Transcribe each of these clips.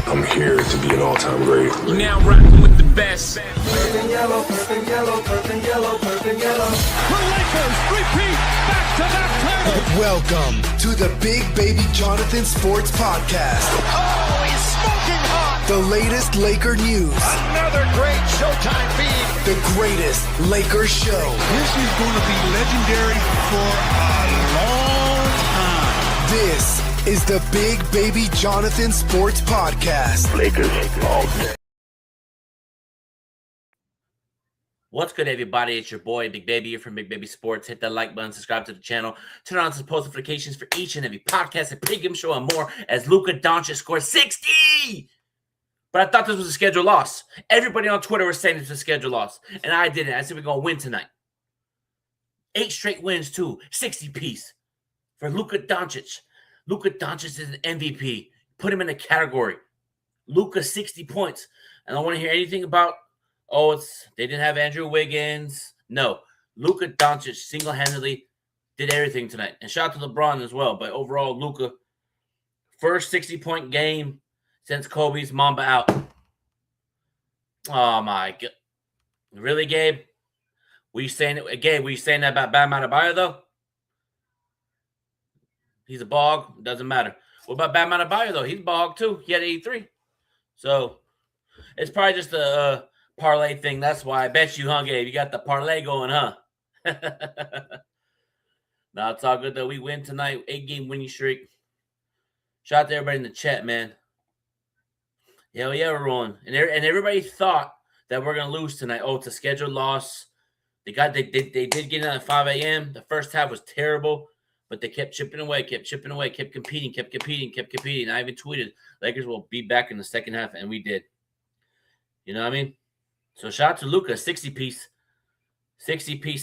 I'm here to be an all-time great. You're now rocking with the best. Purple yellow, purple yellow, purple yellow, purple yellow. The Lakers repeat back-to-back titles. Welcome to the Big Baby Jonathan Sports Podcast. Oh, he's smoking hot. The latest Laker news. Another great Showtime feed. The greatest Lakers show. This is going to be legendary for a long time. This is the Big Baby Jonathan Sports Podcast. Lakers all day. What's good, everybody? It's your boy, Big Baby. You're from Big Baby Sports. Hit that like button, subscribe to the channel, turn on some post notifications for each and every podcast and pregame show and more as Luka Doncic scores 60. But I thought this was a scheduled loss. Everybody on Twitter was saying it's a scheduled loss, and I didn't. I said we're going to win tonight. 8 straight wins, too. 60 piece for Luka Doncic. Luka Doncic is an MVP. Put him in a category. Luka, 60 points. And I don't want to hear anything about, they didn't have Andrew Wiggins. No. Luka Doncic single-handedly did everything tonight. And shout out to LeBron as well. But overall, Luka, first 60-point game since Kobe's Mamba out. Oh, my God. Really, Gabe? Were you saying that about Bam Adebayo, though? He's a bog. Doesn't matter. What about Bam Adebayo, though? He's a bog, too. He had 83. So, it's probably just a parlay thing. That's why I bet you, huh, Gabe? You got the parlay going, huh? No, it's all good, though. We win tonight. 8-game winning streak. Shout out to everybody in the chat, man. Hell yeah, we're rolling. And everybody thought that we're going to lose tonight. Oh, it's a scheduled loss. They did get in at 5 a.m. The first half was terrible. But they kept chipping away, kept competing. I even tweeted, Lakers will be back in the second half, and we did. You know what I mean? So shout out to Luka, 60 piece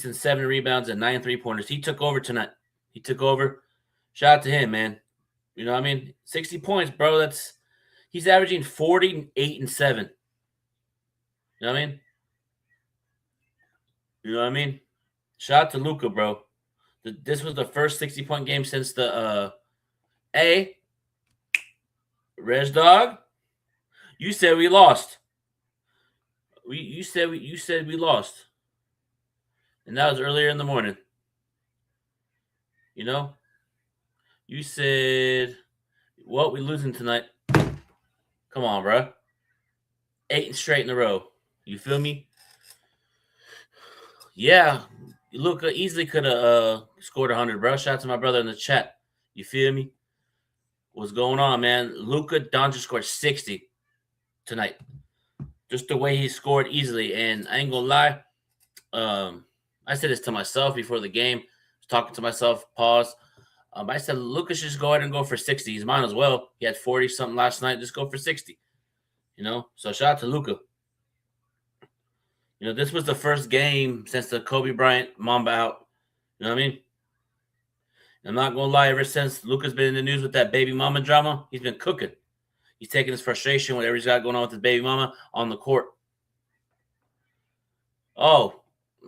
and 7 rebounds and 9 3-pointers. He took over tonight. Shout out to him, man. You know what I mean? 60 points, bro. He's averaging 48 and 7. You know what I mean? Shout out to Luka, bro. This was the first 60-point game since the Reg Dog. You said we lost. You said we lost, and that was earlier in the morning. You know, you said, "What, we losing tonight?" Come on, bro. 8 straight in a row. You feel me? Yeah. Luka easily could have scored 100, bro. Shout out to my brother in the chat. You feel me? What's going on, man? Luka Doncic scored 60 tonight. Just the way he scored easily. And I ain't going to lie. I said this to myself before the game. I was talking to myself. Pause. I said, Luka should just go ahead and go for 60. He's mine as well. He had 40-something last night. Just go for 60. You know? So shout out to Luka. You know, this was the first game since the Kobe Bryant Mamba out. You know what I mean? I'm not going to lie. Ever since Luka's been in the news with that baby mama drama, he's been cooking. He's taking his frustration, whatever he's got going on with his baby mama, on the court. Oh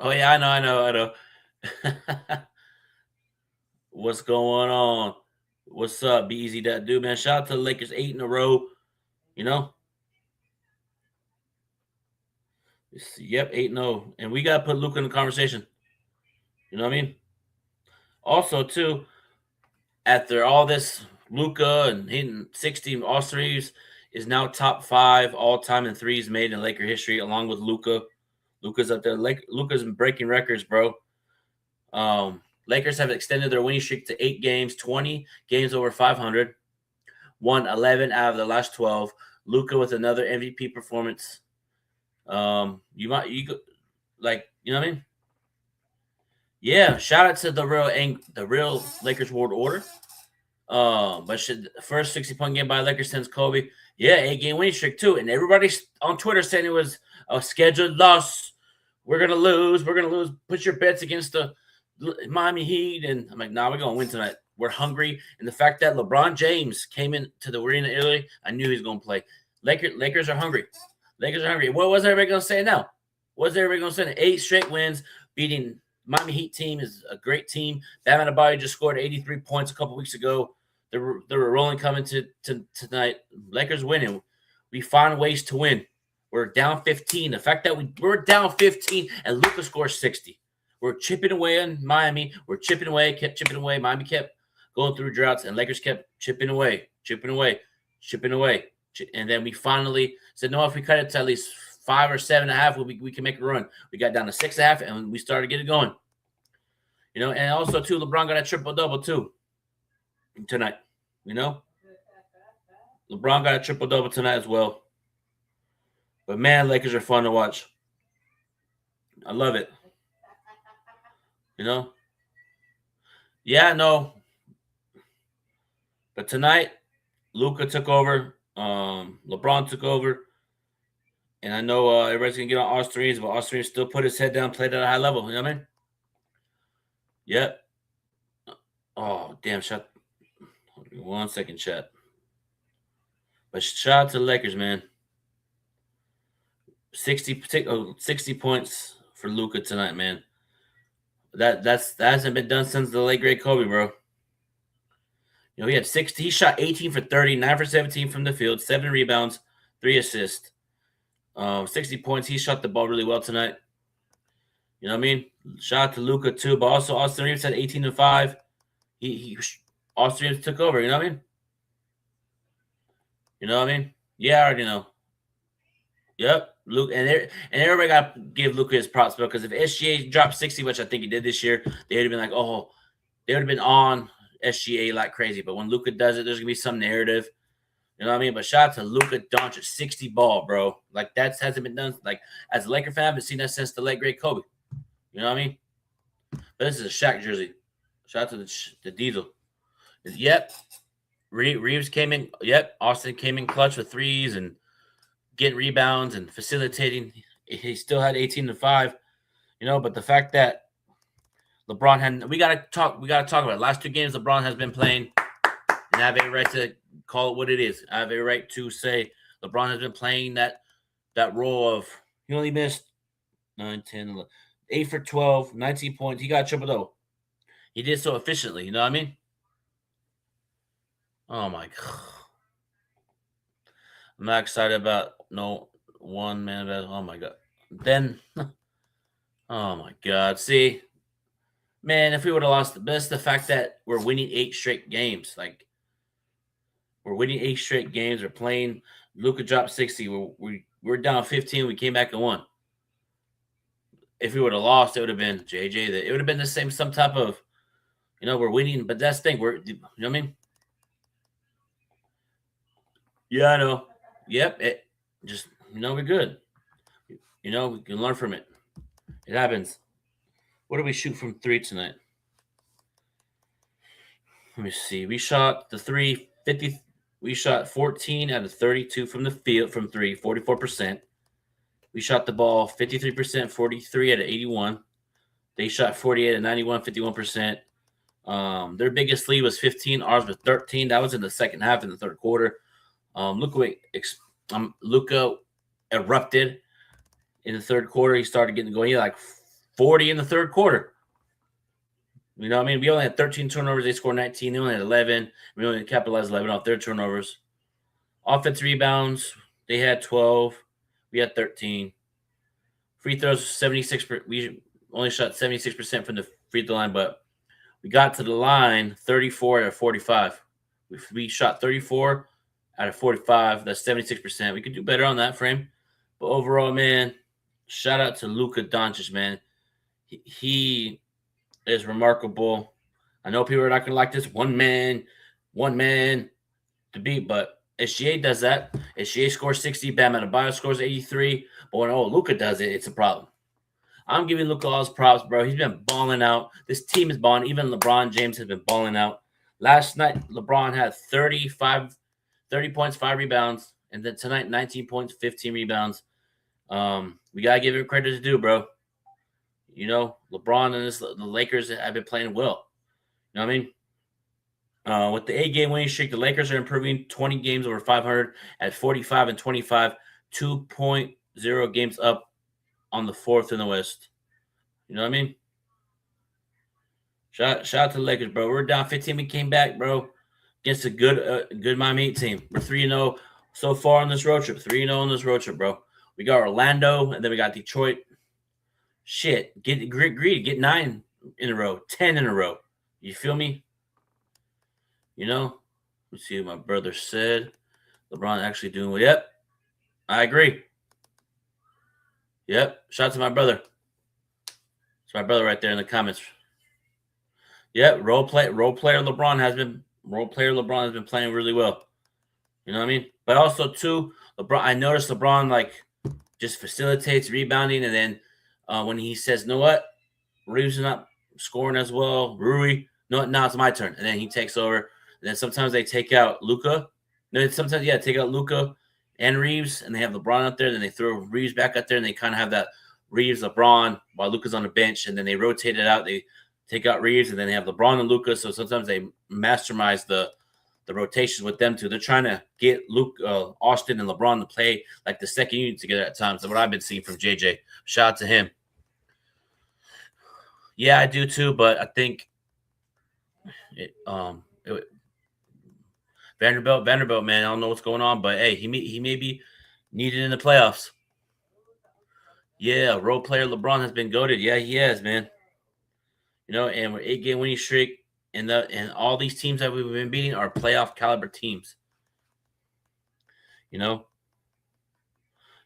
yeah, I know. What's going on? What's up, B-Easy that dude, man? Shout out to the Lakers, 8 in a row. You know? Yep, 8-0. And we got to put Luka in the conversation. You know what I mean? Also, too, after all this, Luka and hitting 16 all threes is now top 5 all-time in threes made in Laker history, along with Luka. Luka's up there. Luka's been breaking records, bro. Lakers have extended their winning streak to 8 games, 20 games over 500, won 11 out of the last 12. Luka with another MVP performance. You know what I mean? Yeah, shout out to the real Lakers World Order. First 60-point game by Lakers since Kobe. Yeah, 8-game winning streak too. And everybody on Twitter saying it was a scheduled loss. We're gonna lose. Put your bets against the Miami Heat. And I'm like, nah, we're gonna win tonight. We're hungry. And the fact that LeBron James came into the arena early, I knew he was gonna play. Lakers are hungry. What was everybody going to say now? 8 straight wins, beating Miami Heat team is a great team. Bam Adebayo just scored 83 points a couple weeks ago. They were rolling coming to tonight. Lakers winning. we find ways to win. We're down 15. The fact that we're down 15 and Luka scores 60. We're chipping away on Miami. We're chipping away, kept chipping away. Miami kept going through droughts, and Lakers kept chipping away. And then we finally said, no, if we cut it to at least 5 or 7.5, we can make a run. We got down to 6.5, and we started getting going. You know, and also, too, LeBron got a triple-double, too, tonight. You know? LeBron got a triple-double tonight as well. But, man, Lakers are fun to watch. I love it. You know? Yeah, no. But tonight, Luka took over. LeBron took over. And I know everybody's going to get on Austin Reeves, but Austin Reeves still put his head down, played at a high level. You know what I mean? Yep. Oh, damn. Hold on 1 second, chat. But shout out to the Lakers, man. 60 points for Luka tonight, man. That hasn't been done since the late great Kobe, bro. You know, he had 60. He shot 18 for 30, 9 for 17 from the field, 7 rebounds, 3 assists. 60 points. He shot the ball really well tonight. You know what I mean? Shout out to Luka too, but also Austin Reeves had 18 and 5. Austin Reeves took over. You know what I mean? You know what I mean? Yeah, I already know. Yep, Luke, and everybody got to give Luka his props, because if SGA dropped 60, which I think he did this year, they would have been like, oh, they would have been on SGA like crazy. But when Luka does it, there's gonna be some narrative. You know what I mean? But shout out to Luka Doncic, 60 ball, bro. Like, that hasn't been done. Like, as a Laker fan, I haven't seen that since the late great Kobe. You know what I mean? But this is a Shaq jersey. Shout out to the Diesel. Yep. Reeves came in. Yep. Austin came in clutch with threes and getting rebounds and facilitating. He still had 18 and 5. You know, but the fact that LeBron had, we gotta talk about it. Last 2 games LeBron has been playing, and I have a right to call it what it is. I have a right to say LeBron has been playing that role of, he only missed 9, 10, 11, 8 for 12, 19 points. He got triple-double. He did so efficiently. You know what I mean? Oh, my God. I'm not excited about no one man. Oh, my God. Then, oh, my God. See, man, if we would have lost the fact that we're winning 8 straight games. Like, we're winning 8 straight games. We're playing. Luka dropped 60. We're down 15. We came back and won. If we would have lost, it would have been JJ. It would have been the same, some type of, you know, we're winning. But that's the thing. You know what I mean? Yeah, I know. Yep. It just, you know, we're good. You know, we can learn from it. It happens. What did we shoot from 3 tonight? Let me see. We shot the 3, 50. We shot 14 out of 32 from the field from 3, 44%. We shot the ball 53%, 43 out of 81. They shot 48 at 91, 51%. Their biggest lead was 15. Ours was 13. That was in the second half in the third quarter. Luka erupted in the third quarter. He started getting going. He had like 40 in the third quarter. You know what I mean? We only had 13 turnovers. They scored 19. They only had 11. We only capitalized 11 off their turnovers. Offensive rebounds, they had 12. We had 13. Free throws, 76%. We only shot 76% from the free throw line, but we got to the line 34 out of 45. We shot 34 out of 45. That's 76%. We could do better on that frame. But overall, man, shout out to Luka Doncic, man. He is remarkable. I know people are not going to like this one man to beat, but SGA does that. SGA scores 60, Bam Adebayo scores 83. But when Luka does it, it's a problem. I'm giving Luka all his props, bro. He's been balling out. This team is balling. Even LeBron James has been balling out. Last night, LeBron had 30 points, 5 rebounds. And then tonight, 19 points, 15 rebounds. We got to give him credit to do, bro. You know, LeBron and the Lakers have been playing well. You know what I mean? With the 8-game winning streak, the Lakers are improving 20 games over 500 at 45 and 25, 2.0 games up on the 4th in the West. You know what I mean? Shout out to the Lakers, bro. We're down 15. We came back, bro, against a good Miami Heat team. We're 3-0. so far on this road trip. 3-0 on this road trip, bro. We got Orlando, and then we got Detroit. Shit, get greedy. Get 9 in a row, 10 in a row. You feel me? You know? Let's see what my brother said. LeBron actually doing well. Yep, I agree. Yep, shout out to my brother. It's my brother right there in the comments. Yep, role player LeBron has been playing really well. You know what I mean? But also too, LeBron. I noticed LeBron like just facilitates rebounding, and then when he says, "Know what, Reeves is not scoring as well," Rui, no, now it's my turn, and then he takes over. And then sometimes they take out Luka. No, sometimes take out Luka and Reeves, and they have LeBron out there. Then they throw Reeves back out there, and they kind of have that Reeves LeBron while Luka's on the bench, and then they rotate it out. They take out Reeves, and then they have LeBron and Luka. So sometimes they mastermize the rotations with them too. They're trying to get Austin and LeBron to play like the second unit together at times. That's what I've been seeing from JJ. Shout out to him. Yeah, I do too, but I think Vanderbilt, man, I don't know what's going on, but hey, he may be needed in the playoffs. Yeah, role player LeBron has been goated. Yeah, he has, man. You know, and we're 8-game winning streak, and all these teams that we've been beating are playoff caliber teams. You know,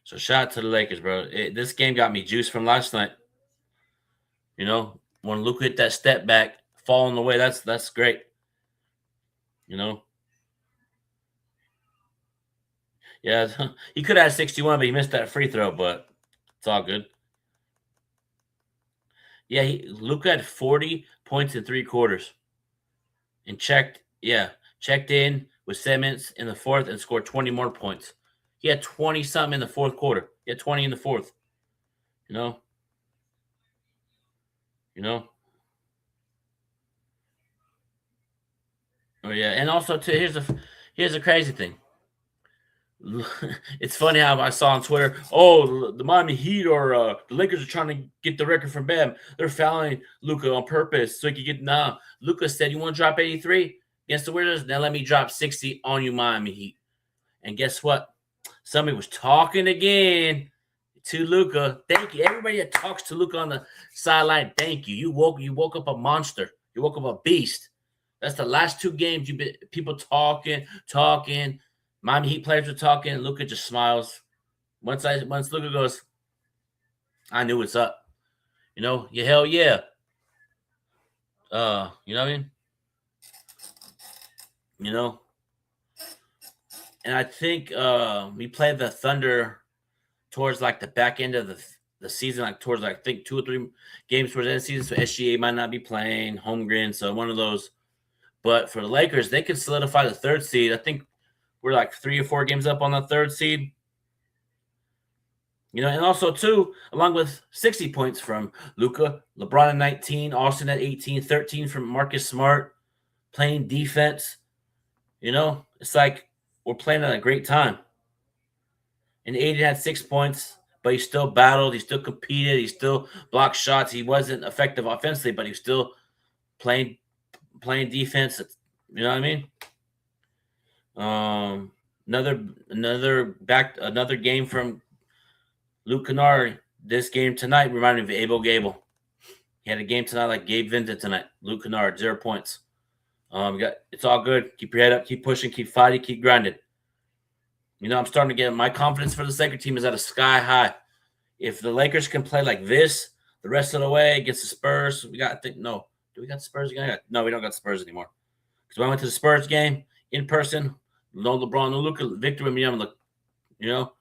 so shout out to the Lakers, bro. This game got me juiced from last night. You know, when Luka hit that step back, falling away, that's great. You know. Yeah, he could have had 61, but he missed that free throw, but it's all good. Yeah, Luka had 40 points in 3 quarters. And checked in with Simmons in the fourth and scored 20 more points. He had 20-something in the fourth quarter. He had 20 in the fourth. You know? Oh, yeah. And also, too, here's the crazy thing. It's funny how I saw on Twitter, the Miami Heat or the Lakers are trying to get the record from Bam. They're fouling Luka on purpose so he could get now. Luka said, "You want to drop 83 against the Wizards? Now let me drop 60 on you, Miami Heat." And guess what? Somebody was talking again to Luka. Thank you, everybody that talks to Luka on the sideline. Thank you. You woke up a monster. You woke up a beast. That's the last 2 games you've been people talking. Miami Heat players were talking. Luka just smiles. Once Luka goes, I knew what's up. You know, hell yeah. You know what I mean? You know? And I think we played the Thunder towards like the back end of the season, like towards like I think 2 or 3 games towards the end of the season. So SGA might not be playing, Holmgren, so one of those. But for the Lakers, they could solidify the 3rd seed. I think we're like 3 or 4 games up on the 3rd seed. You know, and also, too, along with 60 points from Luka, LeBron at 19, Austin at 18, 13 from Marcus Smart, playing defense. You know, it's like we're playing at a great time. And Aiden had 6 points, but he still battled. He still competed. He still blocked shots. He wasn't effective offensively, but he was still playing defense. You know what I mean? Another game from Luke Kennard. This game tonight reminded me of Abel Gable. He had a game tonight like Gabe Vincent tonight. Luke Kennard, 0 points. It's all good. Keep your head up. Keep pushing. Keep fighting. Keep grinding. You know, I'm starting to get my confidence for the second team is at a sky high. If the Lakers can play like this the rest of the way against the Spurs, do we got the Spurs again? No, we don't got the Spurs anymore. Because when I went to the Spurs game in person, no LeBron, no Luka, Victor and me, I'm like, you know.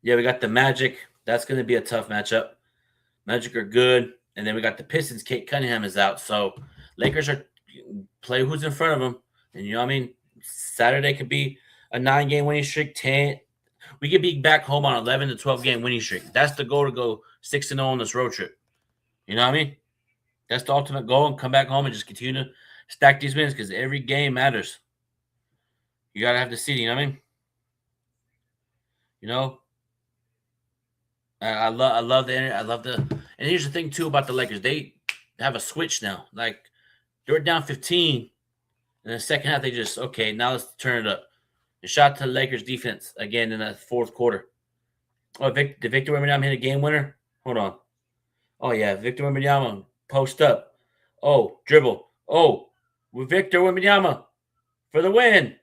Yeah, we got the Magic. That's going to be a tough matchup. Magic are good. And then we got the Pistons. Kate Cunningham is out. So Lakers are play who's in front of them. And you know what I mean? Saturday could be a 9-game winning streak, 10. We could be back home on 11 to 12-game winning streak. That's the goal to go 6-0 on this road trip. You know what I mean? That's the ultimate goal, and come back home and just continue to stack these wins because every game matters. You got to have the seeding, you know what I mean? You know? I love the and here's the thing too about the Lakers. They have a switch now. Like they're down 15 In the second half, they just, okay, now let's turn it up. And shot to the Lakers defense again in the fourth quarter. Oh, did Victor Wembanyama hit a game winner? Hold on. Oh, yeah, Victor Wembanyama, post up. Oh, dribble. Oh, with Victor Wembanyama for the win.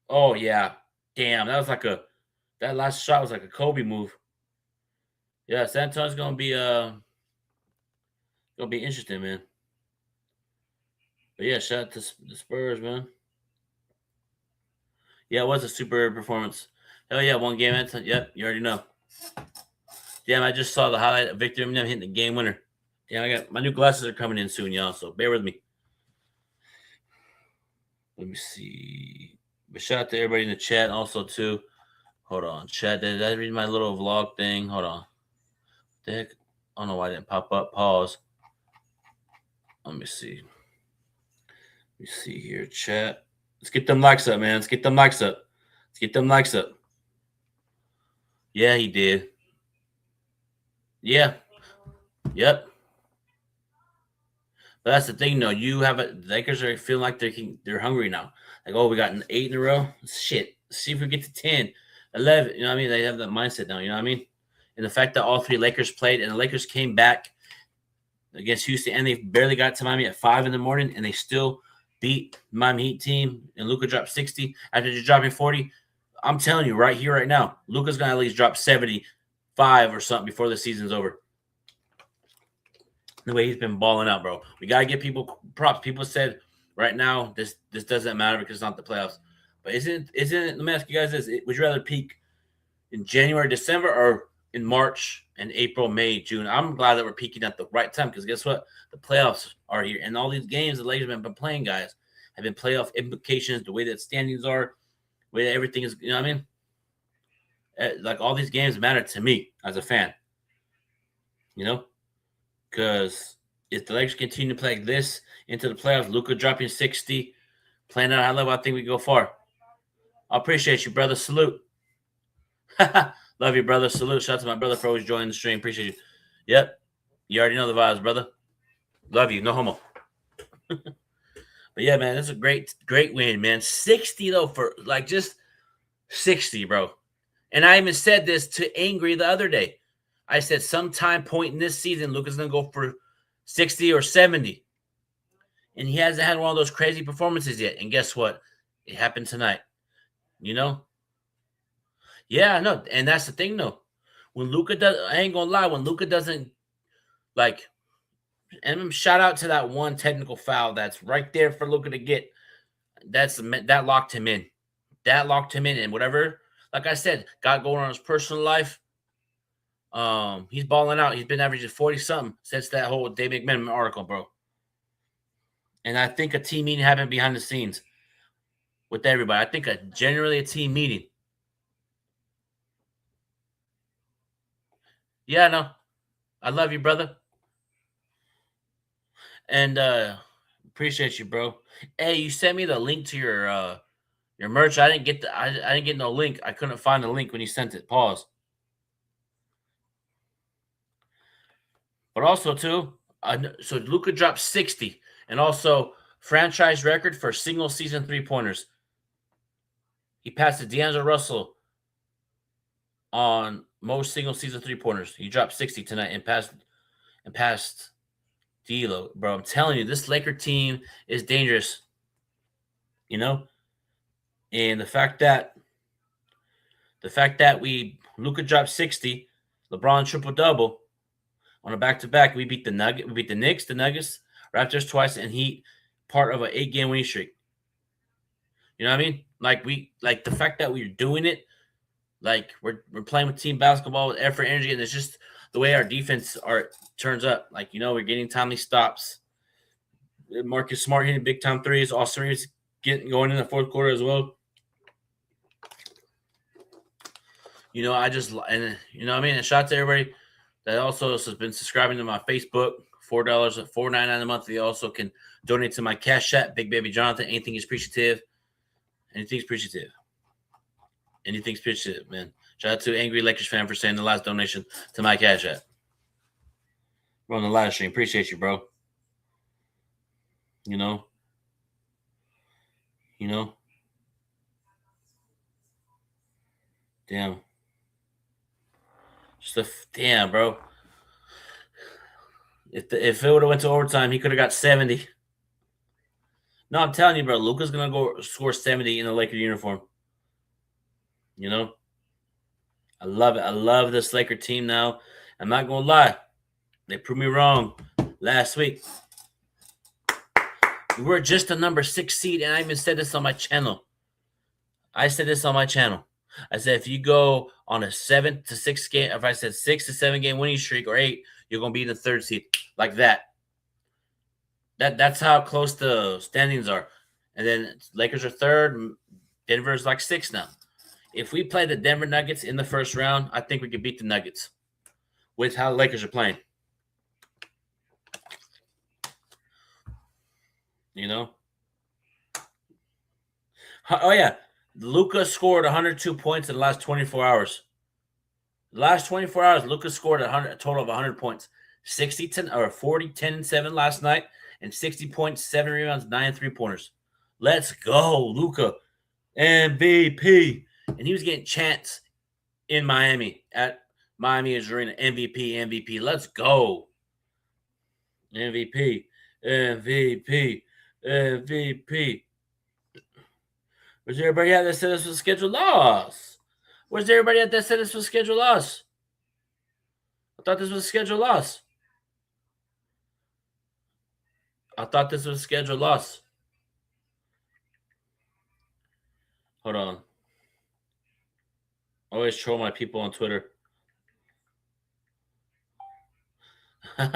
Oh, yeah. Damn, that last shot was like a Kobe move. Yeah, San Antonio's gonna be interesting, man. But yeah, shout out to the Spurs, man. Yeah, it was a super performance. Hell yeah, one game. Yep, you already know. Damn, I just saw the highlight of Victor Eminem hitting the game winner. Damn, I got my new glasses are coming in soon, y'all. So bear with me. Let me see. But shout out to everybody in the chat also too. Hold on, chat. Did I read my little vlog thing? Hold on. The heck? I don't know why it didn't pop up. Pause. Let me see. Let me see here, chat. Let's get them likes up, man. Let's get them likes up. Let's get them likes up. Yeah, he did. Yeah. Yep. But that's the thing, though. The Lakers are feeling like they're hungry now. Like, oh, we got an 8 in a row. Shit. Let's see if we get to 10, 11. You know what I mean? They have that mindset now. You know what I mean? And the fact that all three Lakers played and the Lakers came back against Houston and they barely got to Miami at 5 in the morning and they still beat Miami Heat team and Luka dropped 60 after just dropping 40. I'm telling you right here, right now, Luka's going to at least drop 75 or something before the season's over. The way he's been balling out, bro. We got to give people props. People said right now this doesn't matter because it's not the playoffs. But isn't it, let me ask you guys this. Would you rather peak in January, December, or in March and April, May, June? I'm glad that we're peaking at the right time because guess what? The playoffs are here. And all these games the Lakers have been playing, guys, have been playoff implications, the way that standings are, the way that everything is, you know what I mean? Like all these games matter to me as a fan. You know? Because if the Lakers continue to play like this into the playoffs, Luka dropping 60, playing at a high level, I think we go far. I appreciate you, brother. Salute. Love you, brother. Salute. Shout out to my brother for always joining the stream. Appreciate you. Yep. You already know the vibes, brother. Love you. No homo. But yeah, man, that's a great win, man. 60, though, for like just 60, bro. And I even said this to Angry the other day. I said sometime point in this season, Luka's going to go for 60 or 70. And he hasn't had one of those crazy performances yet. And guess what? It happened tonight. You know? Yeah, no. And that's the thing, though. When Luka does, I ain't going to lie, when Luka doesn't, like, and shout out to that one technical foul that's right there for Luka to get. That locked him in. That locked him in. And whatever, like I said, got going on his personal life. He's balling out. He's been averaging 40-something since that whole Dave McMahon article, bro. And I think a team meeting happened behind the scenes with everybody. I think generally a team meeting. Yeah, no. I love you, brother. And appreciate you, bro. Hey, you sent me the link to your merch. I didn't get no link. I couldn't find the link when you sent it. Pause. But also, too, so Luka dropped 60 and also franchise record for single season three-pointers. He passed to D'Angelo Russell on most single season three-pointers. He dropped 60 tonight and passed D'Lo. Bro, I'm telling you, this Laker team is dangerous. You know? And the fact that Luka dropped 60, LeBron triple-double, on a back-to-back, we beat the Knicks, the Nuggets, Raptors twice, and Heat, part of an 8-game winning streak. You know what I mean? Like the fact that we're doing it, like we're playing with team basketball with effort, energy, and it's just the way our defense turns up. Like, you know, we're getting timely stops. Marcus Smart hitting big time threes. Austin Reeves going in the fourth quarter as well. You know, and you know what I mean? And shout out to everybody that also has been subscribing to my Facebook, $4 at $4.99 a month. They also can donate to my Cash App, Big Baby Jonathan. Anything's appreciative, man. Shout out to Angry Lakers fan for saying the last donation to my Cash App. We're on the live stream. Appreciate you, bro. You know? You know? Damn. Damn, bro. If it would have went to overtime, he could have got 70. No, I'm telling you, bro. Luka's gonna go score 70 in the Laker uniform. You know, I love it. I love this Laker team now. I'm not gonna lie, they proved me wrong last week. We were just a number 6 seed, and I even said this on my channel. I said if you go on a 7 to 6 game, if I said 6 to 7 game winning streak or 8, you're gonna be in the 3rd seed like that. That's how close the standings are. And then Lakers are 3rd. Denver's like 6 now. If we play the Denver Nuggets in the 1st round, I think we could beat the Nuggets with how the Lakers are playing. You know? Oh, yeah. Luka scored 102 points in the last 24 hours. The last 24 hours, Luka scored a total of 100 points. 40, 10, and 7 last night, and 60 points, 7 rebounds, 9 3-pointers. Let's go, Luka. MVP. And he was getting chants in Miami at Miami Arena. MVP, MVP. Let's go. MVP, MVP, MVP. Where's everybody at that said this was a scheduled loss? Where's everybody at that said this was a scheduled loss? I thought this was a scheduled loss. Hold on. I always troll my people on Twitter. You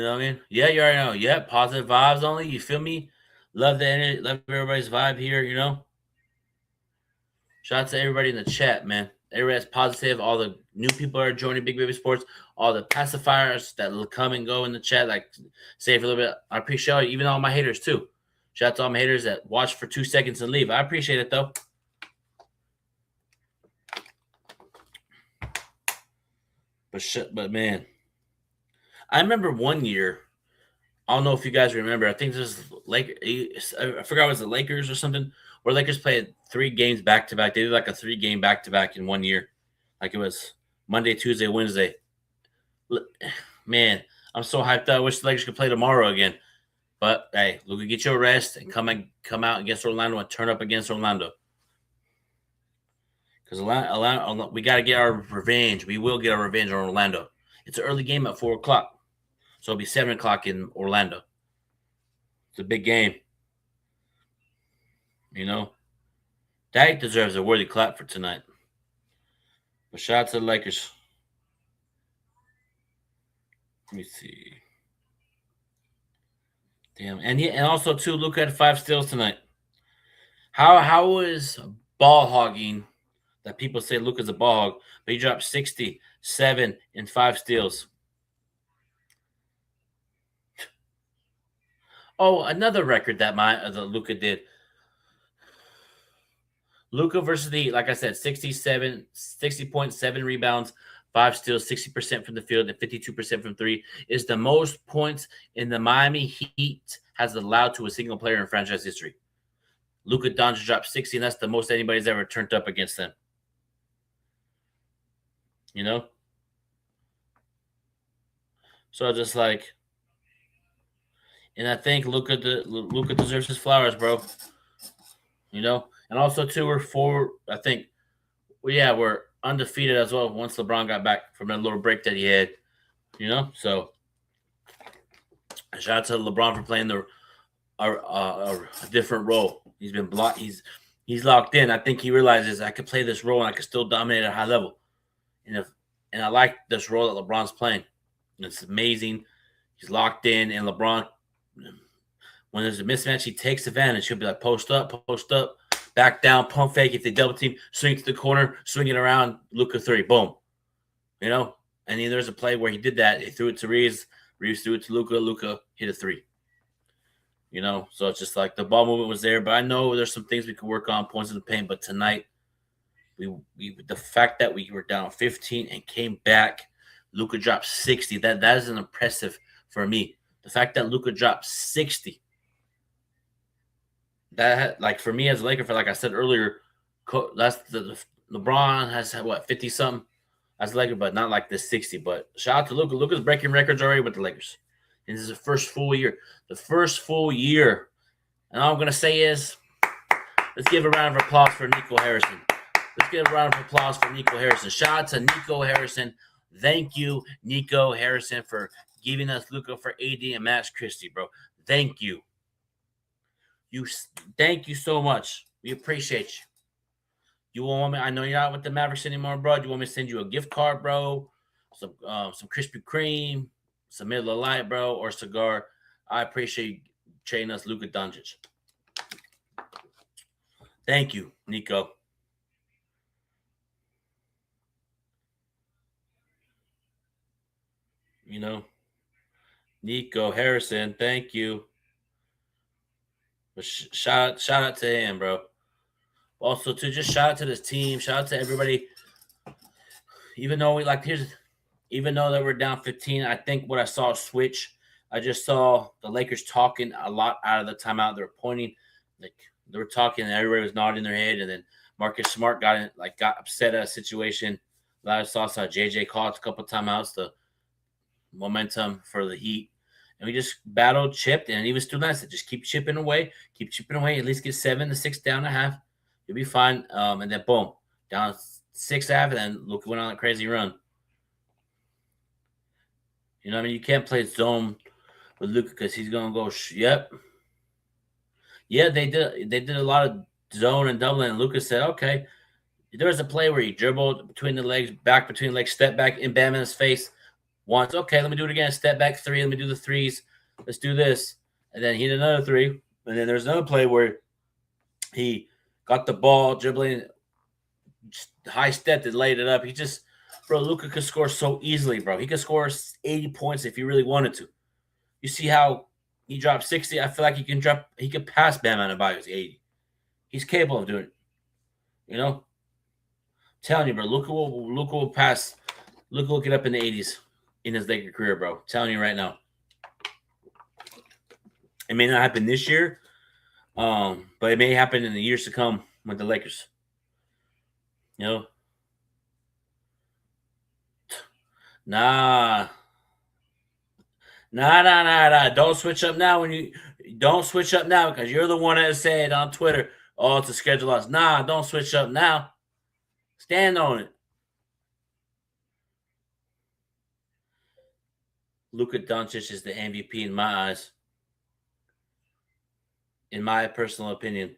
know what I mean? Yeah, you already know. Yeah, positive vibes only. You feel me? Love the energy. Love everybody's vibe here, you know? Shout out to everybody in the chat, man. Everybody's positive. All the new people are joining Big Baby Sports. All the pacifiers that will come and go in the chat, like say for a little bit. I appreciate it. Even all my haters, too. Shout out to all my haters that watch for 2 seconds and leave. I appreciate it, though. But man, I remember one year. I don't know if you guys remember. I think this was I forgot it was the Lakers or something, where Lakers played 3 games back to back. They did like a 3-game back to back in one year. Like it was Monday, Tuesday, Wednesday. Man, I'm so hyped up. I wish the Lakers could play tomorrow again. But hey, Luka, get your rest and come out against Orlando and turn up against Orlando. Because we got to get our revenge. We will get our revenge on Orlando. It's an early game at 4 o'clock. So it'll be 7 o'clock in Orlando. It's a big game. You know? That deserves a worthy clap for tonight. But shout out to the Lakers. Let me see. Damn. And also, too, Luka had 5 steals tonight. How is ball hogging that people say Luka's a ball hog, but he dropped 60, 7, and 5 steals? Oh, another record that Luka did. Luka versus like I said, 60.7 rebounds, 5 steals, 60% from the field, and 52% from 3 is the most points in the Miami Heat has allowed to a single player in franchise history. Luka Doncic dropped 60, and that's the most anybody's ever turned up against them. You know? So just like, and I think Luka deserves his flowers, bro. You know? And also, too, we're undefeated as well once LeBron got back from that little break that he had. You know? So, shout out to LeBron for playing a different role. He's been blocked. He's locked in. I think he realizes I could play this role and I could still dominate at a high level. And I like this role that LeBron's playing. It's amazing. He's locked in, and LeBron, when there's a mismatch, he takes advantage. He'll be like, post up, back down, pump fake. If they double team, swing to the corner, swing it around, Luka 3, boom. You know? And then there's a play where he did that. He threw it to Reeves threw it to Luka hit a 3. You know? So it's just like the ball movement was there, but I know there's some things we could work on, points in the paint, but tonight, the fact that we were down 15 and came back, Luka dropped 60. That is an impressive for me. The fact that Luka dropped 60 that like for me as a Laker, for like I said earlier, that's the LeBron has had what 50 something as a Laker, but not like the 60. But shout out to Luka. Luka's breaking records already with the Lakers. And this is the first full year. The first full year. And all I'm gonna say is, let's give a round of applause for Nico Harrison. Let's give a round of applause for Nico Harrison. Shout out to Nico Harrison. Thank you, Nico Harrison, for giving us Luka for AD and Max Christie, bro. Thank you. Thank you so much. We appreciate you. You want me? I know you're not with the Mavericks anymore, bro. Do you want me to send you a gift card, bro? Some Krispy Kreme, some Miller Lite, bro, or cigar? I appreciate you trading us Luka Doncic. Thank you, Nico. You know, Nico Harrison, thank you. But shout out to him, bro. Also, to just shout out to this team. Shout out to everybody. Even though even though that we're down 15, I think what I saw switch. I just saw the Lakers talking a lot out of the timeout. They were pointing, like they were talking, and everybody was nodding their head. And then Marcus Smart got upset at a situation. I saw JJ called a couple timeouts. The momentum for the Heat. And we just battled, chipped, and he was too nice. Just keep chipping away, at least get 7 to 6 down a half. You'll be fine. And then boom, down 6 half, and then Luka went on a crazy run. You know what I mean? You can't play zone with Luka because he's gonna go. Yep. Yeah, they did a lot of zone and doubling, and Luka said, okay. There was a play where he dribbled between the legs, back between legs, step back, and bam in his face. Once, okay, let me do it again. Step back 3. Let me do the threes. Let's do this. And then he did another 3. And then there's another play where he got the ball, dribbling, high stepped and laid it up. Luka could score so easily, bro. He could score 80 points if he really wanted to. You see how he dropped 60? I feel like he could pass Bam Adebayo's 80. He's capable of doing it. You know? I'm telling you, bro, Luka will pass. Luka will get up in the 80s. In his Laker career, bro. I'm telling you right now. It may not happen this year, but it may happen in the years to come with the Lakers. You know? Nah. Don't switch up now don't switch up now because you're the one that said on Twitter, oh, it's a schedule loss. Nah, don't switch up now. Stand on it. Luka Doncic is the MVP in my eyes. In my personal opinion.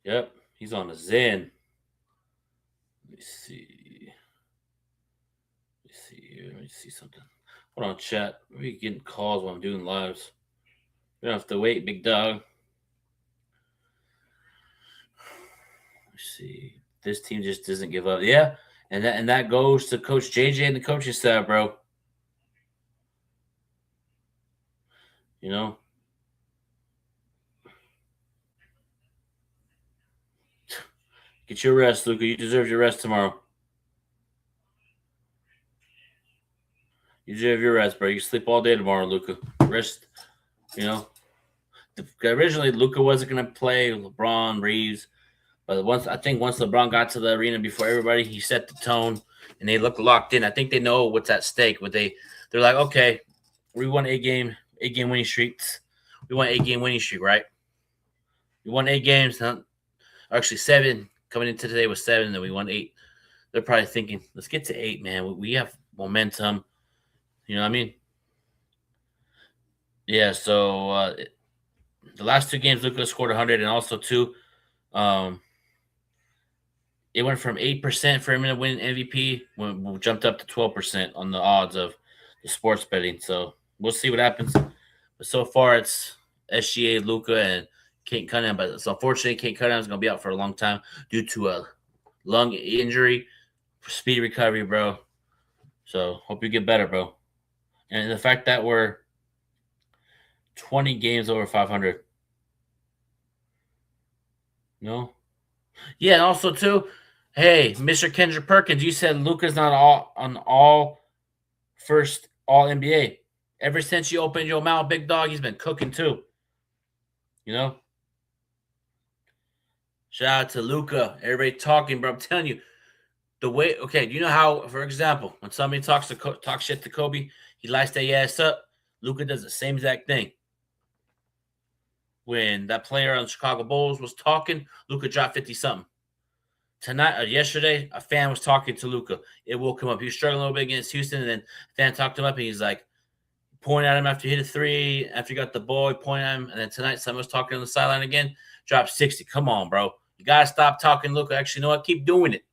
Yep, he's on a Zen. Let me see. Let me see something. Hold on, chat. We're getting calls while I'm doing lives. You don't have to wait, big dog. See, this team just doesn't give up. Yeah, and that goes to Coach JJ and the coaching staff, bro. You know, get your rest, Luka. You deserve your rest tomorrow. You deserve your rest, bro. You sleep all day tomorrow, Luka. Rest. You know, originally Luka wasn't gonna play LeBron, Reeves. But once LeBron got to the arena before everybody, he set the tone, and they look locked in. I think they know what's at stake. They're like, okay, we won 8-game winning streaks. We won 8-game winning streak, right? We won 8 games. Actually, 7 coming into today was 7, and then we won 8. They're probably thinking, let's get to 8, man. We have momentum. You know what I mean? Yeah. So the last 2 games, Luka scored 100, and also 2. It went from 8% for him to win MVP, when jumped up to 12% on the odds of the sports betting. So we'll see what happens. But so far, it's SGA, Luka, and Kate Cunningham. But it's unfortunately, Kate Cunningham is going to be out for a long time due to a lung injury. Speedy recovery, bro. So hope you get better, bro. And the fact that we're 20 games over 500. No? Yeah, and also, too, hey, Mr. Kendrick Perkins, you said Luka's not on all first All NBA. Ever since you opened your mouth, big dog, he's been cooking too. You know? Shout out to Luka. Everybody talking, bro. I'm telling you, the way. Okay, do you know how? For example, when somebody talks shit to Kobe, he lights their ass up. Luka does the same exact thing. When that player on the Chicago Bulls was talking, Luka dropped 50 something. Tonight or yesterday, a fan was talking to Luka. It woke him up. He was struggling a little bit against Houston, and then a fan talked him up, and he's like pointing at him after he hit a three, after he got the ball, he pointed at him, and then tonight someone was talking on the sideline again, dropped 60. Come on, bro. You gotta stop talking, Luka. Actually, you know what? Keep doing it.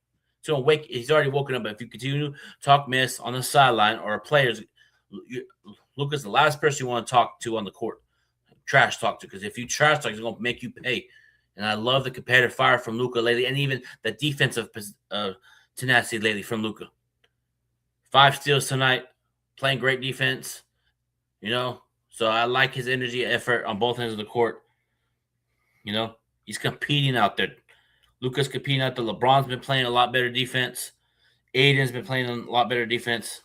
So wake. He's already woken up, but if you continue to talk mess on the sideline or players, Luka's the last person you want to talk to on the court. Trash talk to, because if you trash talk, he's gonna make you pay. And I love the competitive fire from Luka lately, and even the defensive tenacity lately from Luka. 5 steals tonight, playing great defense. You know, so I like his energy, effort on both ends of the court. You know, he's competing out there. Luka's competing out there. LeBron's been playing a lot better defense. Aiden's been playing a lot better defense.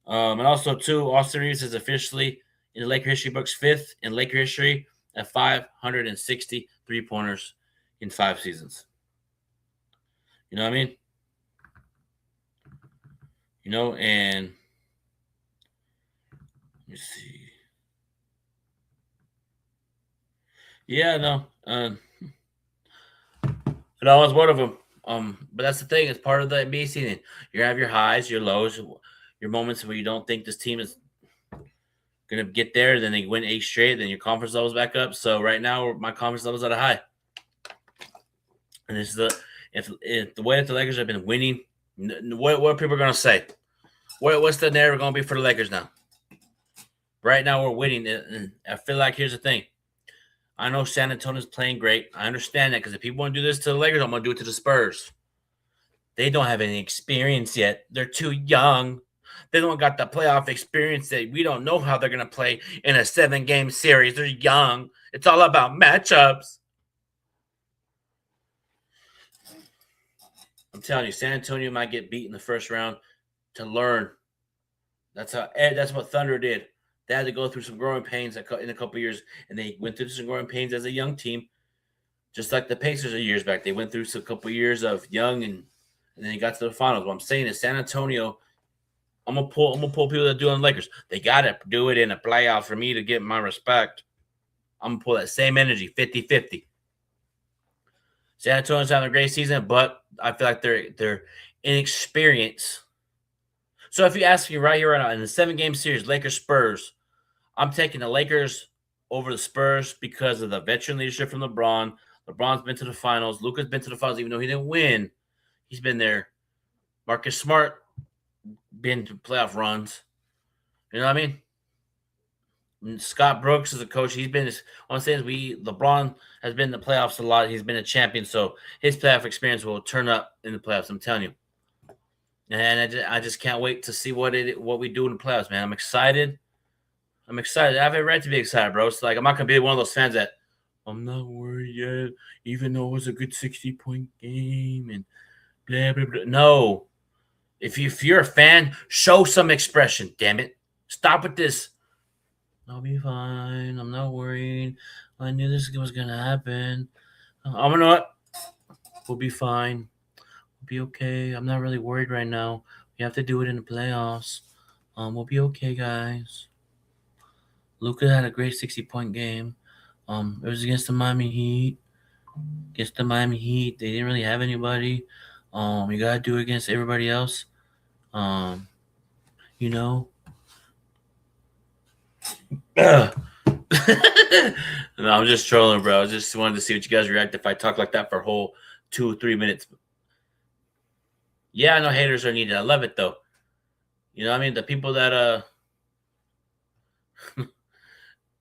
And also, too, Austin Reeves is officially in the Laker history books 5th in Laker history at 560 3-pointers in 5 seasons. You know what I mean? You know, and let me see. Yeah, no. And I was one of them. But that's the thing. It's part of the NBA season. You have your highs, your lows, your moments where you don't think this team is going to get there. Then they win 8 straight. Then your conference level's back up. So right now, my conference level's at a high. And this is if the way that the Lakers have been winning, what are people going to say? What's the narrative going to be for the Lakers now? Right now, we're winning. And I feel like here's the thing. I know San Antonio's playing great. I understand that, because if people want to do this to the Lakers, I'm going to do it to the Spurs. They don't have any experience yet. They're too young. They don't got the playoff experience. That we don't know how they're going to play in a 7-game series. They're young. It's all about matchups. I'm telling you, San Antonio might get beat in the first round to learn. That's what Thunder did. They had to go through some growing pains in a couple of years, and they went through some growing pains as a young team, just like the Pacers a years back. They went through a couple of years of young, and then they got to the finals. What I'm saying is San Antonio, I'm gonna pull people that do on the Lakers. They gotta do it in a playoff for me to get my respect. I'm gonna pull that same energy, 50-50. San Antonio's having a great season, but I feel like they're inexperienced. So if you ask me right here, right now, in the 7-game series, Lakers Spurs, I'm taking the Lakers over the Spurs because of the veteran leadership from LeBron. LeBron's been to the finals. Luka's been to the finals, even though he didn't win. He's been there. Marcus Smart been to playoff runs. You know what I mean? And Scott Brooks is a coach. He's been. What I'm saying is, LeBron has been in the playoffs a lot. He's been a champion, so his playoff experience will turn up in the playoffs. I'm telling you. And I just can't wait to see what we do in the playoffs, man. I'm excited. I have a right to be excited, bro. It's like I'm not gonna be one of those fans that I'm not worried yet, even though it was a good 60-point game and blah blah blah. No, if you're a fan, show some expression. Damn it, stop with this. I'll be fine. I'm not worried. I knew this was gonna happen. I'm gonna what? We'll be fine. We'll be okay. I'm not really worried right now. We have to do it in the playoffs. We'll be okay, guys. Luka had a great 60-point game. It was against the Miami Heat. They didn't really have anybody. You gotta do it against everybody else. You know. No, I'm just trolling, bro. I just wanted to see what you guys react if I talk like that for a whole 2 or 3 minutes. Yeah, I know haters are needed. I love it though. You know what I mean? The people that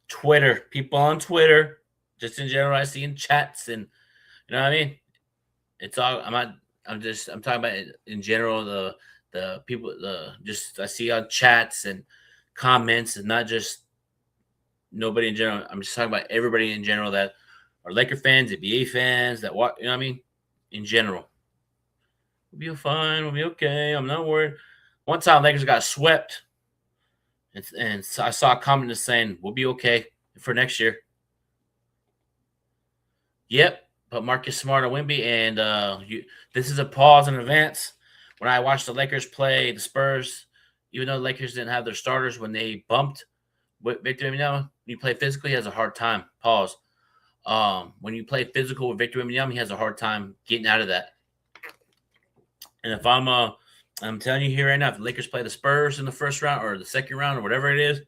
Twitter, people on Twitter, just in general, I see in chats, and you know what I mean. It's all. I'm talking about in general. The people. I see on chats and comments, and not just nobody in general. I'm just talking about everybody in general that are Laker fans, NBA fans, that what you know what I mean. In general, we'll be fine. We'll be okay. I'm not worried. One time, Lakers got swept And so I saw a comment just saying we'll be okay for next year. Yep, but Marcus Smart or Wemby, and this is a pause in advance. When I watched the Lakers play the Spurs, even though the Lakers didn't have their starters when they bumped Victor Wembanyama, when you play physically, he has a hard time. Pause. When you play physical with Victor Wembanyama, he has a hard time getting out of that. And if I'm telling you here right now, if the Lakers play the Spurs in the first round or the second round or whatever it is,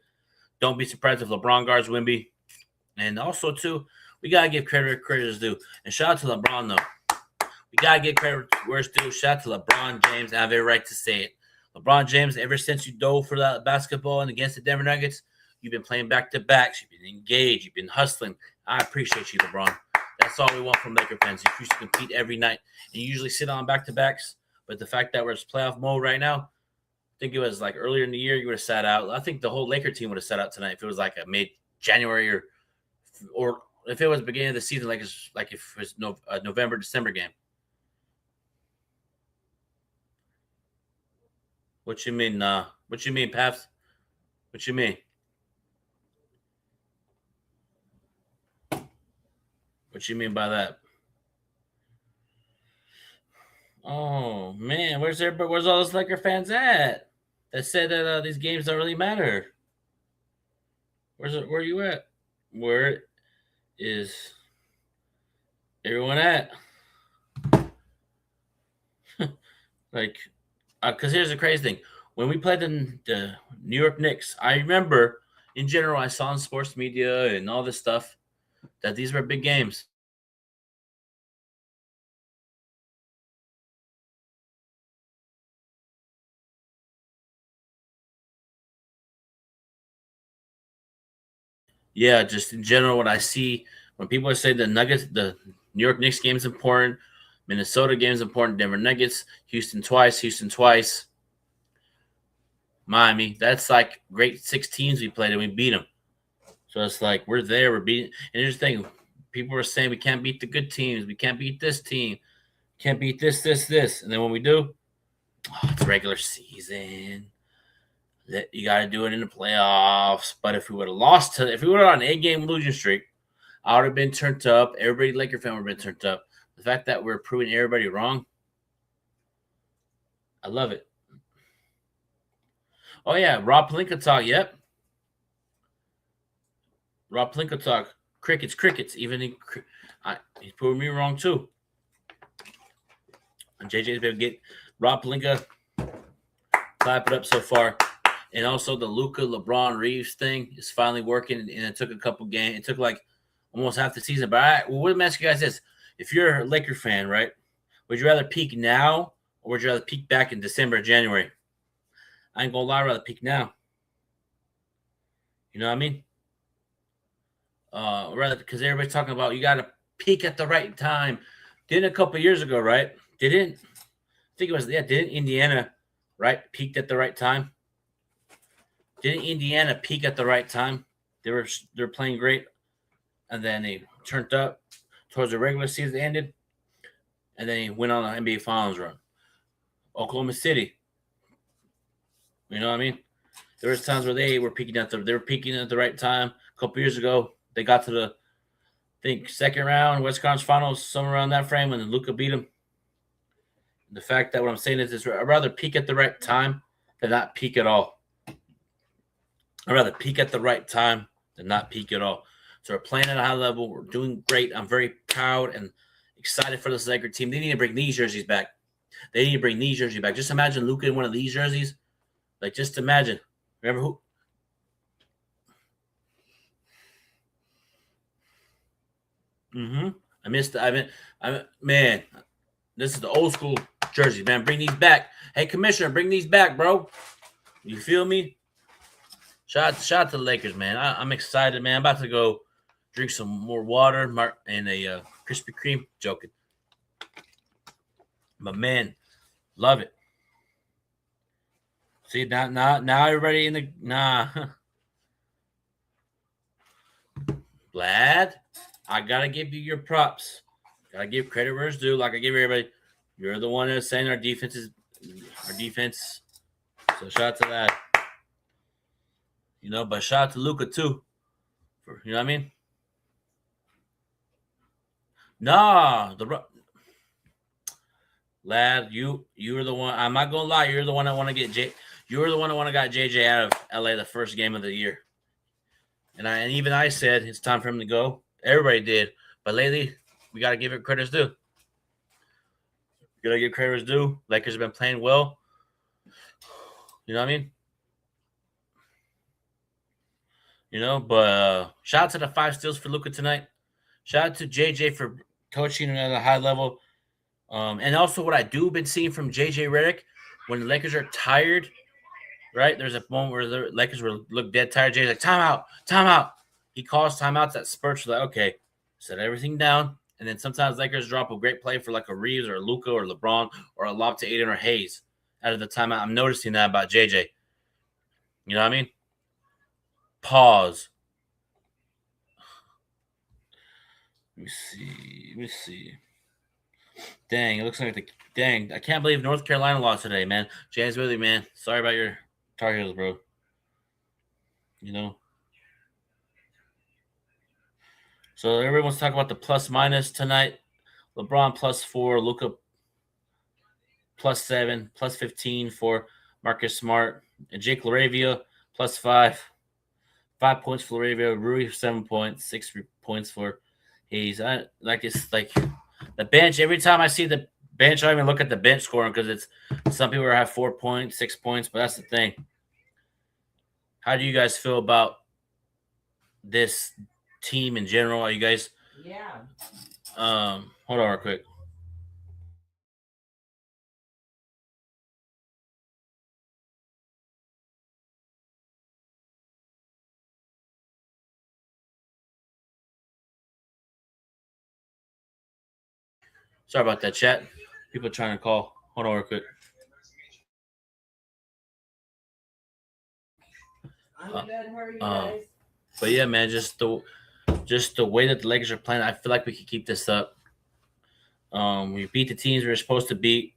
don't be surprised if LeBron guards Wemby. And also, too, we got to give credit where credit is due. And shout out to LeBron, though. We got to give credit where it's due. Shout out to LeBron James. I have every right to say it. LeBron James, ever since you dove for that basketball and against the Denver Nuggets, you've been playing back-to-backs. You've been engaged. You've been hustling. I appreciate you, LeBron. That's all we want from Laker fans. You used to compete every night, and you usually sit on back-to-backs. But the fact that we're in playoff mode right now, I think it was like earlier in the year you would have sat out. I think the whole Laker team would have sat out tonight if it was like a mid-January or if it was the beginning of the season, like if it was a November, December game. What you mean? What you mean, Paps? What you mean? What you mean by that? Oh man, where's all those Laker fans at? That said that these games don't really matter. Where are you at? Where is everyone at? Like, because here's the crazy thing. When we played the New York Knicks, I remember in general I saw in sports media and all this stuff that these were big games. Yeah, just in general, what I see when people are saying the New York Knicks game is important, Minnesota game is important, Denver Nuggets, Houston twice, Miami. That's like great 6 teams we played and we beat them. So it's like we're there, we're beating. And here's the thing: people are saying we can't beat the good teams, we can't beat this team, can't beat this, and then when we do, it's regular season. You got to do it in the playoffs. But if we would have if we were on an 8-game losing streak, I would have been turned up. Everybody, Laker fan, would have been turned up. The fact that we're proving everybody wrong, I love it. Oh, yeah, Rob Pelinka talk. Yep. Rob Pelinka talk. Crickets. He's proving me wrong, too. And JJ's been getting Rob Pelinka clap it up so far. And also the Luka LeBron Reeves thing is finally working, and it took a couple games. It took like almost half the season. But what I'm asking you guys is, if you're a Laker fan, right, would you rather peak now or would you rather peak back in December or January? I ain't gonna lie, I'd rather peak now. You know what I mean? Rather, because everybody's talking about you got to peak at the right time. Didn't a couple years ago, right? Didn't Indiana, right, peaked at the right time? Didn't Indiana peak at the right time? They were playing great, and then they turned up towards the regular season ended, and then they went on an NBA Finals run. Oklahoma City, you know what I mean? There was times where they were peaking at the right time. A couple years ago, they got to the second round West Conference Finals, somewhere around that frame, when Luka beat them. The fact that what I'm saying is I'd rather peak at the right time than not peak at all. I'd rather peak at the right time than not peak at all. So we're playing at a high level. We're doing great. I'm very proud and excited for this Laker team. They need to bring these jerseys back. Just imagine Luka in one of these jerseys. Like, just imagine. Remember who? Man, this is the old school jersey, man. Bring these back. Hey, Commissioner, bring these back, bro. You feel me? Shout out to the Lakers, man. I'm excited, man. I'm about to go drink some more water and a Krispy Kreme. Joking. But, man, love it. See, now everybody in the – nah. Vlad, I got to give you your props. Got to give credit where it's due, like I give everybody. You're the one that's saying our defense. So, shout out to that. But shout out to Luka too. You know what I mean? Nah, lad, you're the one. I'm not gonna lie, you're the one that want to get You're the one that want to got JJ out of LA the first game of the year. And even I said it's time for him to go. Everybody did, but lately we got to give it credit's due. Gotta give credit's due. Lakers have been playing well. You know what I mean? But shout out to the 5 steals for Luka tonight. Shout out to JJ for coaching at a high level. And also what I do been seeing from JJ Redick, when the Lakers are tired, right? There's a moment where the Lakers will look dead tired. JJ's like, timeout, timeout. He calls timeouts at spurts. Like, okay, set everything down. And then sometimes Lakers drop a great play for like a Reeves or a Luka or LeBron or a lob to Aiden or Hayes out of the timeout. I'm noticing that about JJ. You know what I mean? Pause. Let me see. Dang, it looks like I can't believe North Carolina lost today, man. James Willie, man. Sorry about your Tar Heels, bro. So everyone's talking about the plus minus tonight. LeBron +4, Luka +7, +15 for Marcus Smart, and Jake LaRavia +5. 5 points for LaRavia, Rui 7 points, 6 points for Hayes. It's like the bench. Every time I see the bench, I don't even look at the bench scoring because it's some people have 4 points, 6 points, but that's the thing. How do you guys feel about this team in general? Are you guys? Yeah. Hold on real quick. Sorry about that, chat. People trying to call. Hold on real quick. I'm good. How are you guys? But yeah, man, just the way that the Lakers are playing, I feel like we could keep this up. We beat the teams we were supposed to beat.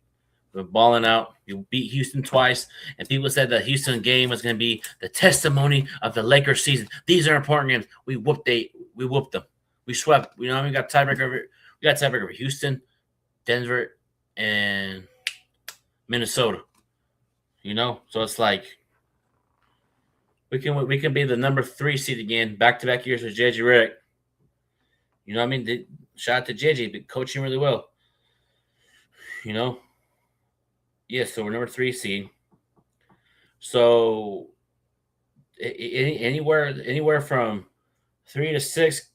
We're balling out. You beat Houston twice, and people said that Houston game was going to be the testimony of the Lakers season. These are important games. We whooped them. We swept. We got tiebreaker. We got tiebreaker over Houston, Denver, and Minnesota. So it's like we can be the number 3 seed again, back-to-back years with JJ Redick. You know what I mean? Shout out to JJ, but coaching really well. Yeah, so we're number 3 seed. So anywhere from 3 to 6,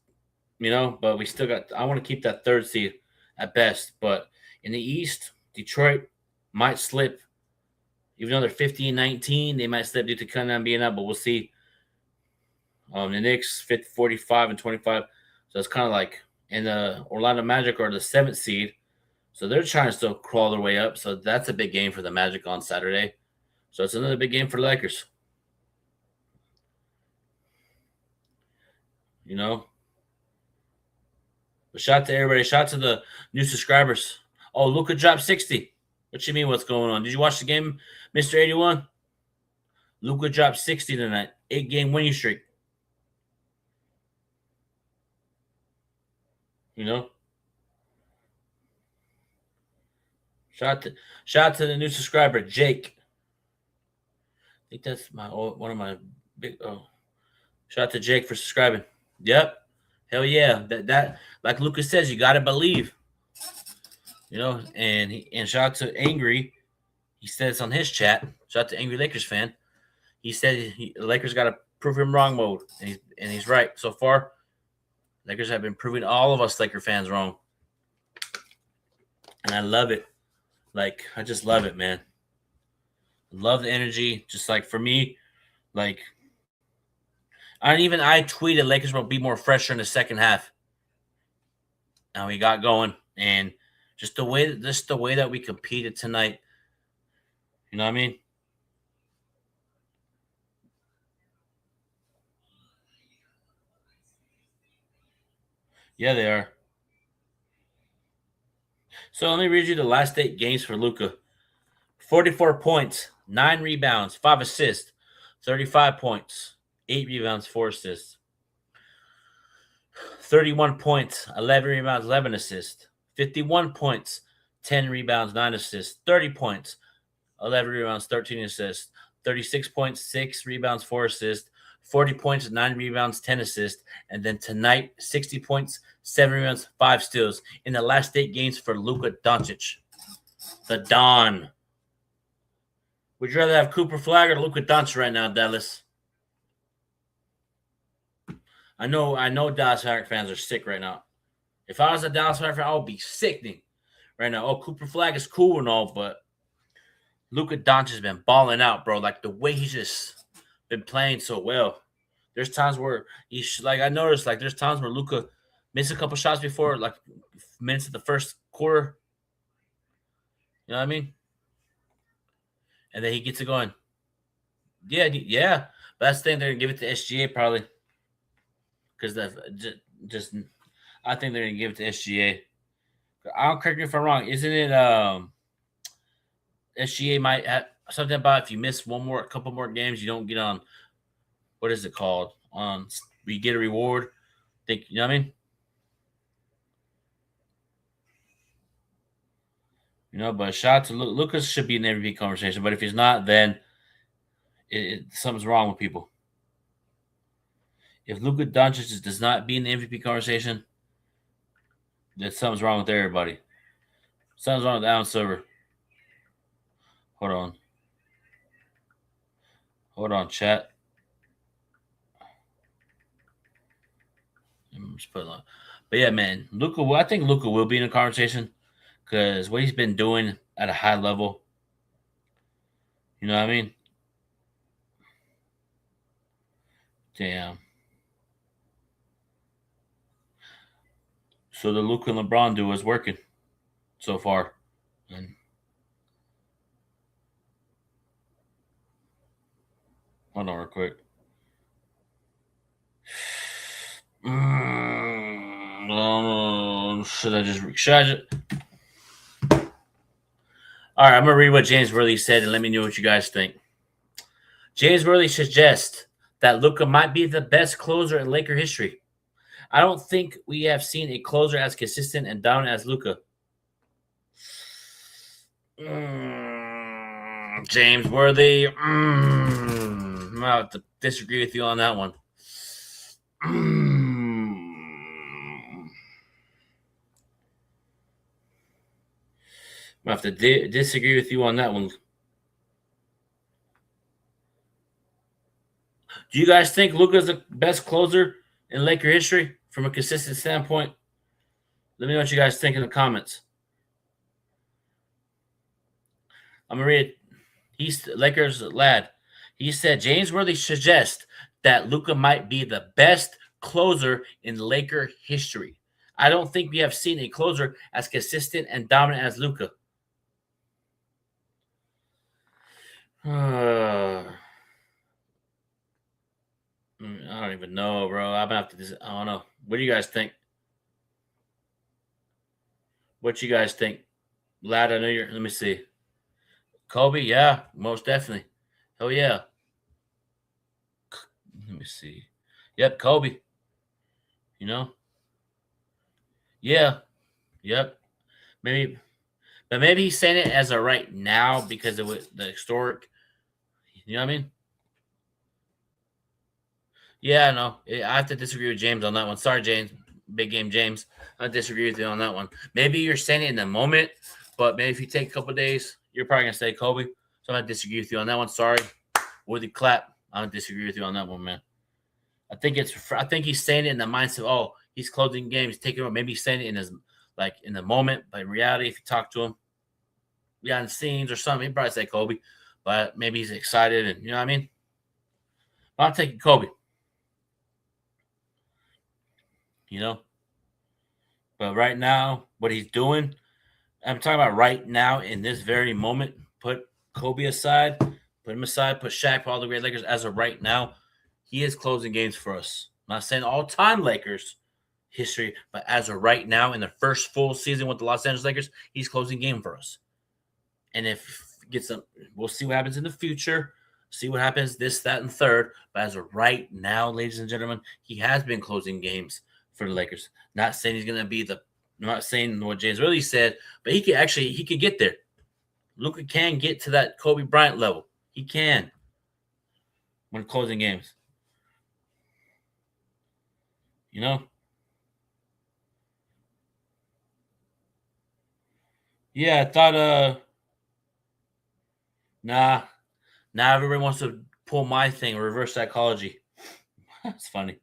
but we still got. I want to keep that 3rd seed at best. But in the East, Detroit might slip. Even though they're 50-19, they might slip due to Cunningham being up, but we'll see. The Knicks 45-25, so it's kind of like, and the Orlando Magic are the 7th seed, so they're trying to still crawl their way up. So that's a big game for the Magic on Saturday. So it's another big game for the Lakers. But shout out to everybody. Shout out to the new subscribers. Oh, Luka dropped 60. What you mean? What's going on? Did you watch the game, Mr. 81? Luka dropped 60 tonight. 8-game winning streak. Shout out to the new subscriber, Jake. I think that's one of my big. Oh, shout out to Jake for subscribing. Yep, hell yeah. That like Lucas says, you gotta believe. And shout out to Angry. He said it's on his chat. Shout out to Angry Lakers fan. He said the Lakers got to prove him wrong mode, and he's right so far. Lakers have been proving all of us Laker fans wrong, and I love it. Like, I just love it, man. Love the energy. Just like for me, like I tweeted Lakers will be more fresher in the second half. And we got going, and just the way that we competed tonight. You know what I mean? Yeah, they are. So let me read you the last 8 games for Luka. 44 points, 9 rebounds, 5 assists, 35 points, 8 rebounds, 4 assists. 31 points, 11 rebounds, 11 assists. 51 points, 10 rebounds, 9 assists. 30 points, 11 rebounds, 13 assists. 36 points, 6 rebounds, 4 assists. 40 points, 9 rebounds, 10 assists. And then tonight, 60 points, 7 rebounds, 5 steals in the last 8 games for Luka Doncic. The Don. Would you rather have Cooper Flag or Luka Doncic right now, Dallas? I know Dallas Mavericks fans are sick right now. If I was a Dallas Mavericks fan, I would be sickening right now. Oh, Cooper Flag is cool and all, but Luka Doncic has been balling out, bro. Like the way he's just been playing so well. There's times where I noticed, like there's times where Luka missed a couple shots before, like minutes of the first quarter. You know what I mean? And then he gets it going. Yeah. But that's the thing, they're gonna give it to SGA probably. Because I think they're gonna give it to SGA. I don't, correct me if I'm wrong. Isn't it SGA might have something about if you miss a couple more games, you don't get on. What is it called? You get a reward. You know what I mean? You know, but shout out to Lucas should be in the MVP conversation. But if he's not, then something's wrong with people. If Luka Doncic does not be in the MVP conversation, then something's wrong with everybody. Something's wrong with Alan Silver. Hold on, chat. Just put it on. But yeah, man, Luka. I think Luka will be in the conversation because what he's been doing at a high level. You know what I mean? Damn. So the Luka and LeBron duo is working so far. And hold on real quick. Should I just? All right, I'm gonna read what James Worthy said and let me know what you guys think. James Worthy suggests that Luka might be the best closer in Laker history. I don't think we have seen a closer as consistent and dominant as Luka. James Worthy. I'm gonna have to disagree with you on that one. I have to disagree with you on that one. Do you guys think Luka's the best closer in Laker history from a consistent standpoint? Let me know what you guys think in the comments. I'm going to read. He's Lakers lad. He said, James Worthy suggests that Luka might be the best closer in Laker history. I don't think we have seen a closer as consistent and dominant as Luka. I don't even know, bro. I'm gonna have to. I don't know. What do you guys think? What you guys think? Lad, I know you're. Let me see. Kobe, yeah, most definitely. Hell yeah. Let me see. Yep, Kobe. You know? Yeah. Yep. Maybe. But maybe he's saying it as a right now because of the historic. You know what I mean? Yeah, no. I have to disagree with James on that one. Sorry, James. Big game James. I disagree with you on that one. Maybe you're saying it in the moment, but maybe if you take a couple days, you're probably going to say Kobe. So I'm going to disagree with you on that one. Sorry. Woody clap. I'm going to disagree with you on that one, man. I think he's saying it in the mindset of, oh, he's closing games, taking over. Maybe he's saying it in his, like, in the moment. But in reality, if you talk to him, behind the scenes or something, he'd probably say Kobe. But maybe he's excited and, you know what I mean? But I'm taking Kobe. You know? But right now, what he's doing, I'm talking about right now in this very moment, put Kobe aside, put him aside, put Shaq, put all the great Lakers. As of right now, he is closing games for us. I'm not saying all-time Lakers history, but as of right now, in the first full season with the Los Angeles Lakers, he's closing game for us. And if he gets some, we'll see what happens in the future. See what happens, this, that, and third. But as of right now, ladies and gentlemen, he has been closing games for the Lakers. Not saying he's going to be I'm not saying what James really said, but he could get there. Luka can get to that Kobe Bryant level. He can when closing games. You know? Yeah, I thought nah. Now everybody wants to pull my thing, reverse psychology. That's funny.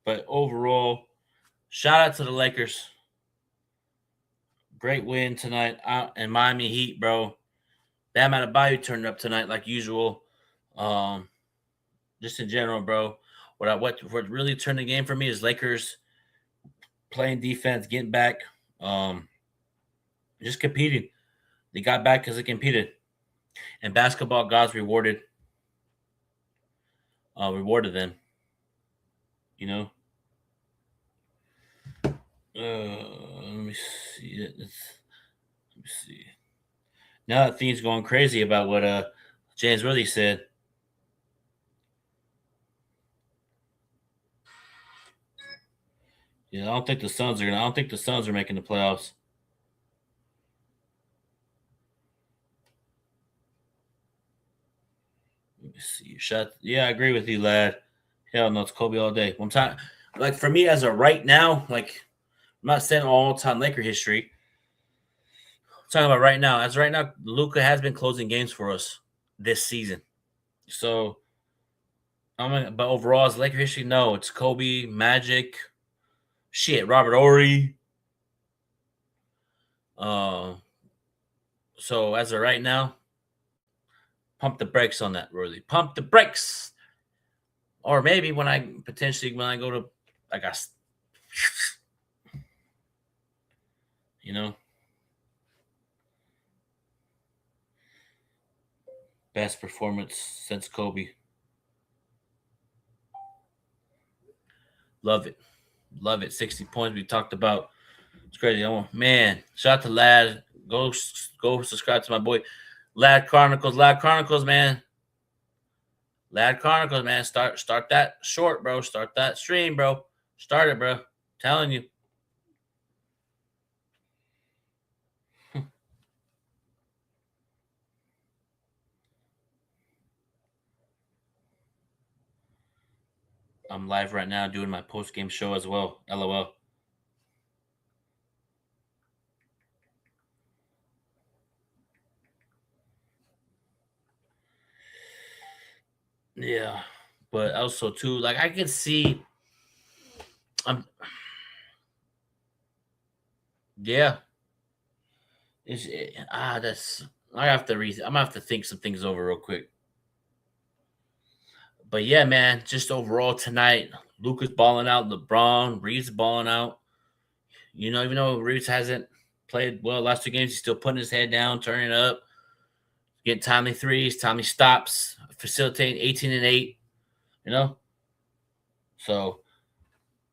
But overall, shout out to the Lakers. Great win tonight and Miami Heat, bro. Bam Adebayo turned up tonight like usual. Just in general, bro. What really turned the game for me is Lakers playing defense, getting back, just competing. They got back because they competed. And basketball gods rewarded them. You know? Let me see it. Let me see. Now that thing's going crazy about what James really said. Yeah, I don't think the Suns are making the playoffs. Let me see. Yeah, I agree with you, lad. Hell no, it's Kobe all day. One time, like for me as of right now, like I'm not saying all time Laker history. I'm talking about right now. As of right now, Luka has been closing games for us this season. So but overall as Laker history, no, it's Kobe, Magic, Robert Ory. So as of right now, pump the brakes on that, really. Pump the brakes. Or maybe when I go to, I guess, you know, best performance since Kobe. Love it. 60 points we talked about. It's crazy. Oh man, shout out to Lad. Go subscribe to my boy Lad Chronicles, man. Lad Chronicles, man. Start that short, bro. Start that stream, bro. Start it, bro. Telling you. I'm live right now doing my post-game show as well. LOL. Yeah. But also too, like I can see yeah. That's I have to I'm gonna have to think some things over real quick. But yeah, man, just overall tonight, Luka's balling out, LeBron, Reeves balling out. You know, even though Reeves hasn't played well last 2 games, he's still putting his head down, turning up, getting timely threes, timely stops, facilitating 18 and 8. You know, so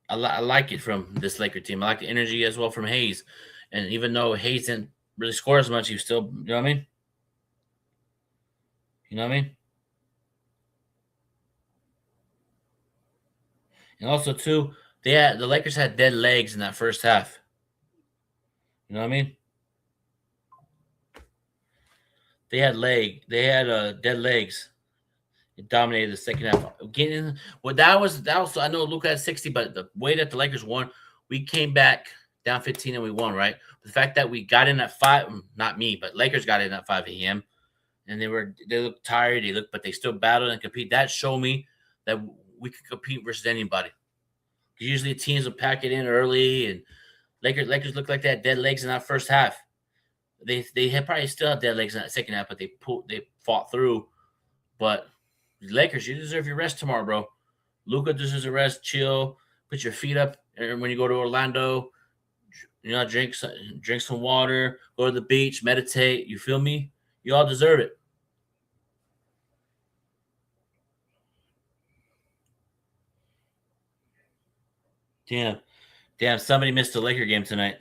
I like it from this Laker team. I like the energy as well from Hayes, and even though Hayes didn't really score as much, he still, you know what I mean? You know what I mean? And also too, the Lakers had dead legs in that first half. You know what I mean? They had dead legs. It dominated the second half. I know Luka had 60, but the way that the Lakers won, we came back down 15 and we won, right? But the fact that we got in at 5, not me, but Lakers got in at 5 a.m. and they looked tired, but they still battled and compete. That showed me that we could compete versus anybody. Usually teams will pack it in early, and Lakers look like they had dead legs in that first half. They had probably still have dead legs in that second half, but they fought through. But Lakers, you deserve your rest tomorrow, bro. Luka deserves a rest. Chill, put your feet up, and when you go to Orlando, you know, drink some water, go to the beach, meditate. You feel me? You all deserve it. Damn, somebody missed the Laker game tonight.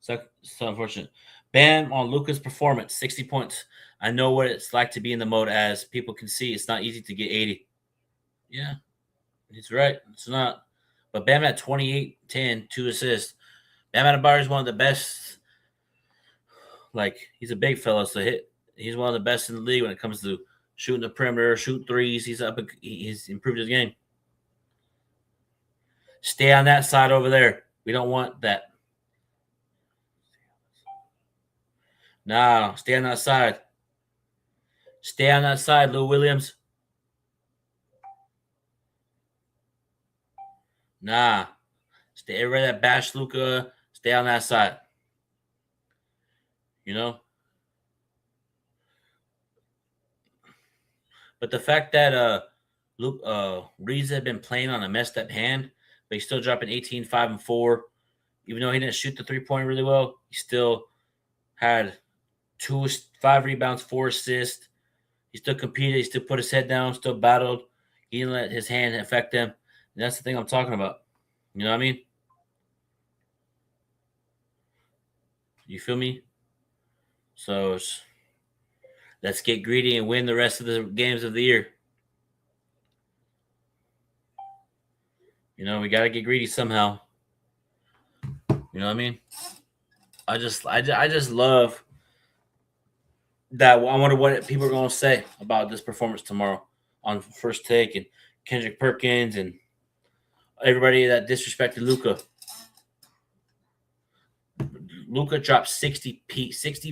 So unfortunate. Bam on Luka's performance, 60 points. I know what it's like to be in the mode, as people can see. It's not easy to get 80. Yeah, he's right. It's not. But Bam at 28, 10, 2 assists. Bam Adebayo is one of the best. Like, he's a big fella, so he's one of the best in the league when it comes to shooting the perimeter, shoot threes. He's improved his game. Stay on that side over there. We don't want that. No, stay on that side. Stay on that side, Lou Williams. Nah. Stay everybody that bash Luka. Stay on that side. You know? But the fact that Reeves had been playing on a messed up hand, but he's still dropping 18, 5, and 4. Even though he didn't shoot the 3-point really well, he still had 5 rebounds, 4 assists. He still competed. He still put his head down, still battled. He didn't let his hand affect him. And that's the thing I'm talking about. You know what I mean? You feel me? So let's get greedy and win the rest of the games of the year. You know, we got to get greedy somehow. You know what I mean? I just love that. I wonder what people are going to say about this performance tomorrow on First Take, and Kendrick Perkins and everybody that disrespected Luka. Luka dropped 60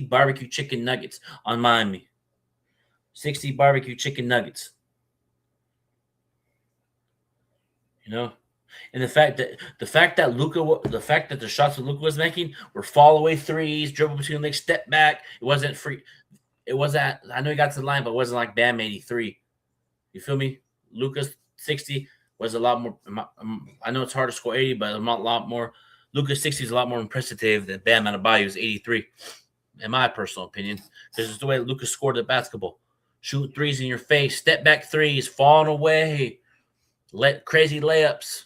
barbecue chicken nuggets on Miami. 60 barbecue chicken nuggets. You know? And the fact that the shots that Luka was making were fall away threes, dribble between legs, step back. It wasn't free. It wasn't. I know he got to the line, but it wasn't like Bam 83. You feel me? Luka's 60 was a lot more. I know it's hard to score 80, but a lot more. Luka's 60 is a lot more impressive than Bam Adebayo's 83, in my personal opinion. This is the way Luka scored the basketball. Shoot threes in your face, step back threes, falling away, crazy layups.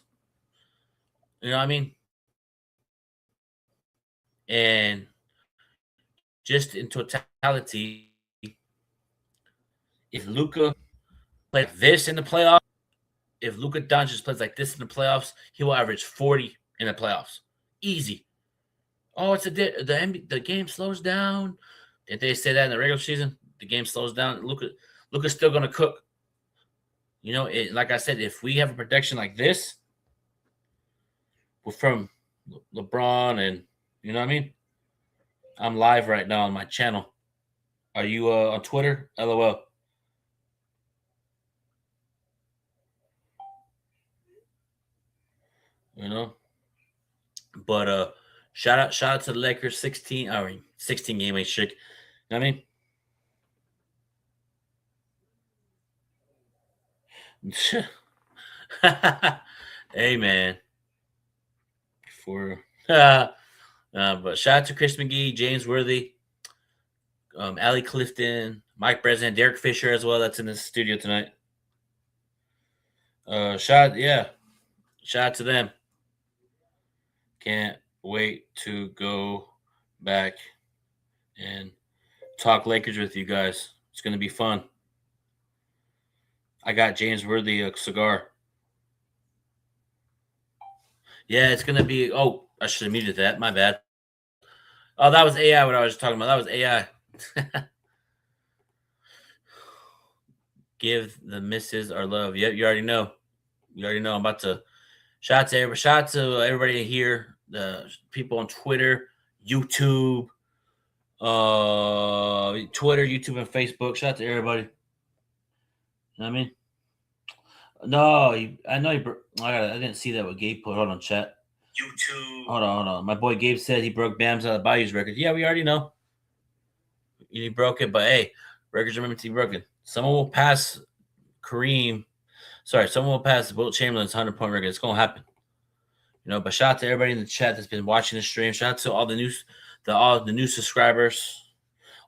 You know what I mean? And just in totality, if Luka plays this in the playoffs, if Luka Doncic plays like this in the playoffs, he will average 40 in the playoffs. Easy. Oh, it's the game slows down. Did they say that in the regular season? The game slows down. Luka's still gonna cook. You know, like I said, if we have a protection like this, we're from LeBron, and you know what I mean? I'm live right now on my channel. Are you on Twitter? LOL. You know? But shout out to the Lakers 16 game winning streak. You know what I mean? Hey man. But shout out to Chris McGee, James Worthy, Allie Clifton, Mike Breslin, Derek Fisher as well. That's in the studio tonight. Shout out to them. Can't wait to go back and talk Lakers with you guys. It's going to be fun. I got James Worthy a cigar. Yeah, it's going to be – oh, I should have muted that. My bad. Oh, that was AI what I was talking about. That was AI. Give the missus our love. Yep, you already know. I'm about to – shout out to everybody here. The people on Twitter, YouTube, YouTube, and Facebook. Shout out to everybody. You know what I mean? No, I know I didn't see that what Gabe put. Hold on, chat. YouTube. Hold on. My boy Gabe said he broke Bam's Adebayo's record. Yeah, we already know. He broke it, but hey, records are meant to be broken. Someone will pass Wilt Chamberlain's 100-point record. It's gonna happen. You know, but shout out to everybody in the chat that's been watching the stream. Shout out to all the new subscribers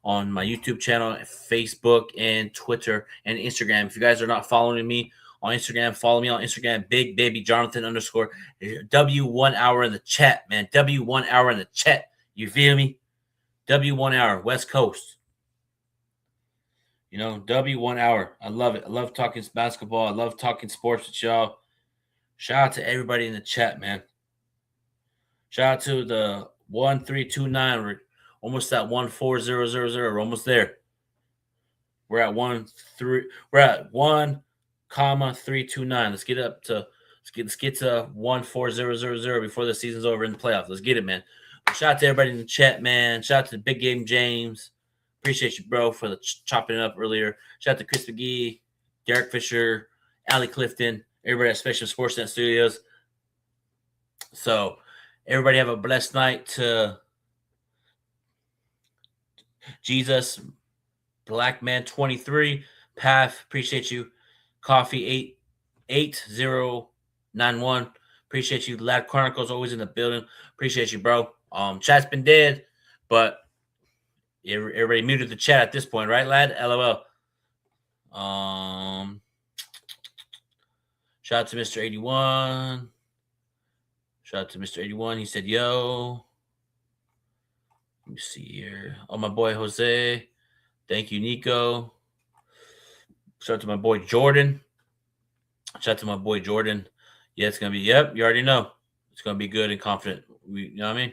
on my YouTube channel, Facebook, and Twitter, and Instagram. If you guys are not following me on Instagram, follow me on Instagram, Big Baby Jonathan _ W1 hour in the chat, man. W1 hour in the chat. You feel me? W1 hour, West Coast. You know, W1 hour. I love it. I love talking basketball. I love talking sports with y'all. Shout out to everybody in the chat, man. Shout out to the 1329. We're almost at 14000. We're almost there. We're at 1,329. Let's get up to let's get to 14000 before the season's over in the playoffs. Let's get it, man. Shout out to everybody in the chat, man. Shout out to the Big Game James. Appreciate you, bro, for the chopping it up earlier. Shout out to Chris McGee, Derek Fisher, Allie Clifton, everybody at Special Sportsnet Studios. So everybody have a blessed night. To Jesus, Black Man 23, Path, appreciate you. Coffee 8091, appreciate you. Lad Chronicles always in the building. Appreciate you, bro. Chat's been dead, but everybody muted the chat at this point, right, lad? LOL. Shout out to Mr. 81. Shout out to Mr. 81. He said, yo. Let me see here. Oh, my boy Jose. Thank you, Nico. Shout out to my boy Jordan. Shout out to my boy Jordan. Yeah, it's gonna be. Yep, you already know. It's gonna be good and confident. You know what I mean?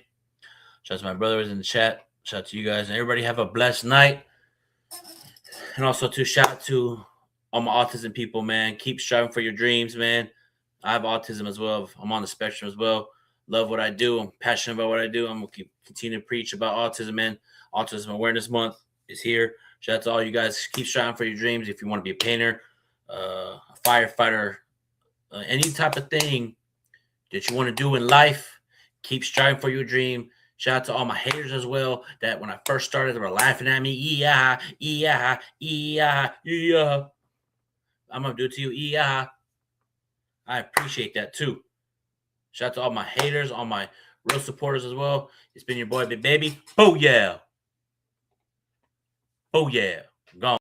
Shout out to my brothers in the chat. Shout out to you guys, and everybody have a blessed night. And also to shout out to all my autism people, man. Keep striving for your dreams, man. I have autism as well. I'm on the spectrum as well. Love what I do. I'm passionate about what I do. I'm gonna continue to preach about autism, man. Autism Awareness Month is here. Shout out to all you guys. Keep striving for your dreams. If you want to be a painter, a firefighter, any type of thing that you want to do in life, keep striving for your dream. Shout out to all my haters as well, that when I first started, they were laughing at me. Yeah. I'm going to do it to you. Yeah. I appreciate that too. Shout out to all my haters, all my real supporters as well. It's been your boy, Big Baby. Oh, yeah. Oh, yeah. Gone.